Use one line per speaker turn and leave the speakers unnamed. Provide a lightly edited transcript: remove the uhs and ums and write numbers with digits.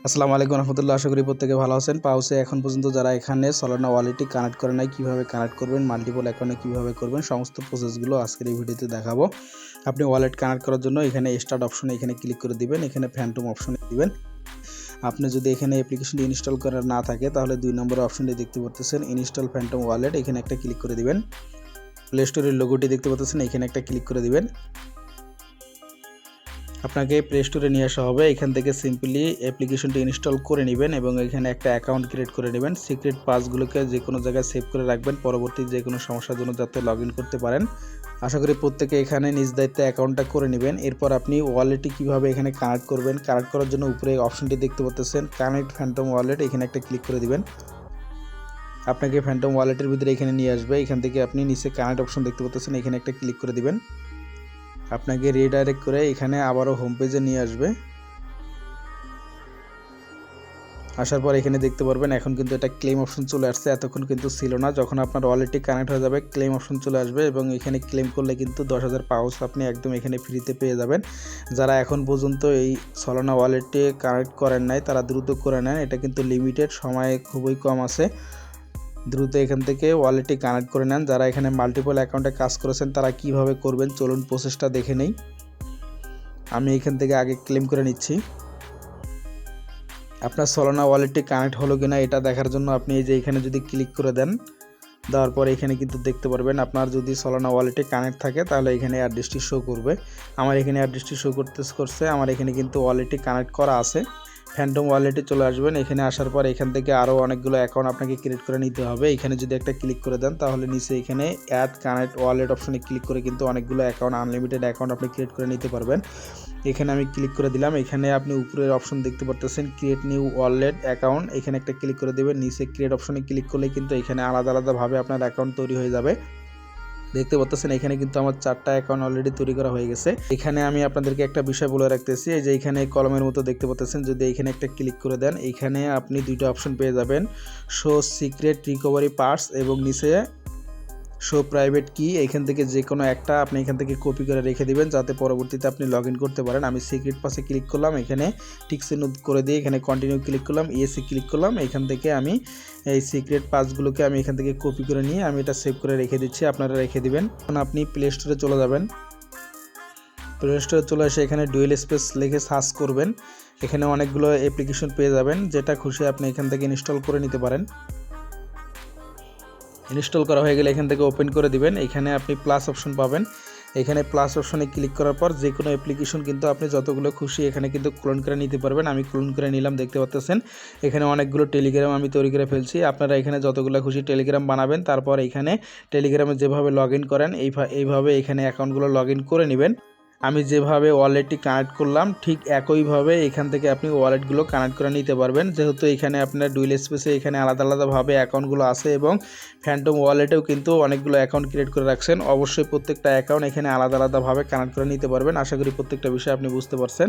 আসসালামু আলাইকুম রহমতুল্লাহ। আশা করি প্রত্যেকে ভালো আছেন। পাউসে এখন পর্যন্ত যারা এখানে সলানা ওয়ালেটটি কানেক্ট করে নাই, কীভাবে কানেক্ট করবেন, মাল্টিপল অ্যাকাউন্টে কীভাবে করবেন, সমস্ত প্রসেসগুলো আজকের এই ভিডিওতে দেখাবো। আপনি ওয়ালেট কানেক্ট করার জন্য এখানে স্টার্ট অপশনে এখানে ক্লিক করে দিবেন, এখানে ফ্যান্টম অপশনে দিবেন। আপনি যদি এখানে অ্যাপ্লিকেশনটি ইনস্টল করা না থাকে তাহলে 2 নম্বর অপশনটি দেখতে পাচ্ছেন ইনস্টল ফ্যান্টম ওয়ালেট, এখানে একটা ক্লিক করে দিবেন। প্লে স্টোরের লোগোটি দেখতে পাচ্ছেন, এখানে একটা ক্লিক করে দিবেন। আপনাকে প্লে স্টোরে নিয়ে আসা হবে। এখান থেকে সিম্পলি অ্যাপ্লিকেশনটি ইনস্টল করে নেবেন এবং এখানে একটা অ্যাকাউন্ট ক্রিয়েট করে নেবেন। সিক্রেট পাসগুলোকে যে কোনো জায়গায় সেভ করে রাখবেন, পরবর্তী যে কোনো সমস্যার জন্য যাতে লগ ইন করতে পারেন। আশা করি প্রত্যেকে এখানে নিজ দায়িত্বে অ্যাকাউন্টটা করে নেবেন। এরপর আপনি ওয়ালেটটি কীভাবে এখানে কানেক্ট করবেন, কানেক্ট করার জন্য উপরে অপশনটি দেখতে পাচ্ছেন কানেক্ট ফ্যান্টম ওয়ালেট, এখানে একটা ক্লিক করে দিবেন। আপনাকে ফ্যান্টম ওয়ালেটের ভিতরে এখানে নিয়ে আসবে। এখান থেকে আপনি নিচে কানেক্ট অপশন দেখতে পাচ্ছেন, এখানে একটা ক্লিক করে দিবেন। আপনাকে রিডাইরেক্ট করে এখানে আবারও হোম পেজে নিয়ে আসবে। আসার পর এখানে দেখতে পারবেন এখন কিন্তু এটা ক্লেম অপশন চলে আসছে, এতক্ষণ কিন্তু ছিল না। যখন আপনার ওয়ালেটটি কানেক্ট হয়ে যাবে ক্লেম অপশন চলে আসবে এবং এখানে ক্লেম করলে কিন্তু 10,000 পাউস আপনি একদম এখানে ফ্রিতে পেয়ে যাবেন। যারা এখন পর্যন্ত এই সলানা ওয়ালেটটি কানেক্ট করেন নাই তারা দ্রুত করে নেন, এটা কিন্তু লিমিটেড, সময় খুবই কম আছে। দ্রুত এখান থেকে ওয়ালেটটি কানেক্ট করে নেন। যারা এখানে মাল্টিপল অ্যাকাউন্টে কাজ করেছেন তারা কিভাবে করবেন চলুন প্রসেসটা দেখে নেই। আমি এখান থেকে আগে ক্লেম করে নিচ্ছি। আপনার সলানা ওয়ালেটটি কানেক্ট হলো কিনা এটা দেখার জন্য আপনি এই যে এখানে যদি ক্লিক করে দেন, দেওয়ার পর এখানে কিন্তু দেখতে পারবেন আপনার যদি সলানা ওয়ালেটে কানেক্ট থাকে তাহলে এখানে অ্যাড্রেসটি শো করবে। আমার এখানে অ্যাড্রেসটি শো করছে, আমার এখানে কিন্তু ওয়ালেটটি কানেক্ট করা আছে। ফ্যান্টম ওয়ালেটে চলে আসবেন। এখানে আসার পর এখান থেকে আরও অনেকগুলো অ্যাকাউন্ট আপনাকে ক্রিয়েট করে নিতে হবে। এখানে যদি একটা ক্লিক করে দেন তাহলে নিচে এখানে অ্যাড কানেক্ট ওয়ালেট অপশনে ক্লিক করে কিন্তু অনেকগুলো অ্যাকাউন্ট, আনলিমিটেড অ্যাকাউন্ট আপনি ক্রিয়েট করে নিতে পারবেন। এখানে আমি ক্লিক করে দিলাম। এখানে আপনি উপরের অপশন দেখতে পাচ্ছেন ক্রিয়েট নিউ ওয়ালেট অ্যাকাউন্ট, এখানে একটা ক্লিক করে দেবেন। নিচে ক্রিয়েট অপশনে ক্লিক করলে কিন্তু এখানে আলাদা আলাদাভাবে আপনার অ্যাকাউন্ট তৈরি হয়ে যাবে। দেখতে পাচ্ছেন এখানে কিন্তু আমার 4টা অ্যাকাউন্ট অলরেডি তৈরি করা হয়ে গেছে। এখানে আমি আপনাদেরকে একটা বিষয় বলে রাখতেছি, এই যে এখানে কলমের মতো দেখতে পাচ্ছেন, যদি এখানে একটা ক্লিক করে দেন এখানে আপনি 2টা অপশন পেয়ে যাবেন, শো সিক্রেট রিকভারি পার্টস এবং নিচে শো প্রাইভেট কি। এখান থেকে যে কোনো একটা আপনি এখান থেকে কপি করে রেখে দিবেন যাতে পরবর্তীতে আপনি লগ ইন করতে পারেন। আমি সিক্রেট পাসে ক্লিক করলাম, এখানে টিক চিহ্ন করে দিয়ে এখানে কন্টিনিউ ক্লিক করলাম, ইএসি ক্লিক করলাম। এখান থেকে আমি এই সিক্রেট পাসগুলোকে আমি এখান থেকে কপি করে নিয়ে আমি এটা সেভ করে রেখে দিচ্ছি, আপনারা রেখে দিবেন। এখন আপনি প্লে স্টোরে চলে যাবেন। প্লে স্টোরে চলে এসে এখানে ডুয়েল স্পেস লিখে সার্চ করবেন। এখানে অনেকগুলো অ্যাপ্লিকেশন পেয়ে যাবেন, যেটা খুশি আপনি এখান থেকে ইনস্টল করে নিতে পারেন। ইনস্টল করা হয়ে গেলে এখান থেকে ওপেন করে দিবেন। এখানে আপনি প্লাস অপশন পাবেন, এখানে প্লাস অপশনে ক্লিক করার পর যে কোনো অ্যাপ্লিকেশন কিন্তু আপনি যতগুলো খুশি এখানে কিন্তু ক্লোন করে নিতে পারবেন। আমি ক্লোন করে নিলাম, দেখতে পাচ্ছেন এখানে অনেকগুলো টেলিগ্রাম আমি তৈরি করে ফেলছি। আপনারা এখানে যতগুলো খুশি টেলিগ্রাম বানাবেন, তারপর এখানে টেলিগ্রামে যেভাবে লগ ইন করেন এইভাবে এখানে অ্যাকাউন্টগুলো লগ ইন করে নেবেন। আমি যেভাবে ওয়ালেটটি কানেক্ট করলাম ঠিক একইভাবে এখান থেকে আপনি ওয়ালেটগুলো কানেক্ট করে নিতে পারবেন। যেহেতু এখানে আপনার ডুয়েল স্পেসে এখানে আলাদা আলাদাভাবে অ্যাকাউন্টগুলো আছে এবং ফ্যান্টম ওয়ালেটেও কিন্তু অনেকগুলো অ্যাকাউন্ট ক্রিয়েট করে রাখছেন। অবশ্যই প্রত্যেকটা অ্যাকাউন্ট এখানে আলাদা আলাদাভাবে কানেক্ট করে নিতে পারবেন। আশা করি প্রত্যেকটা বিষয় আপনি বুঝতে পারছেন।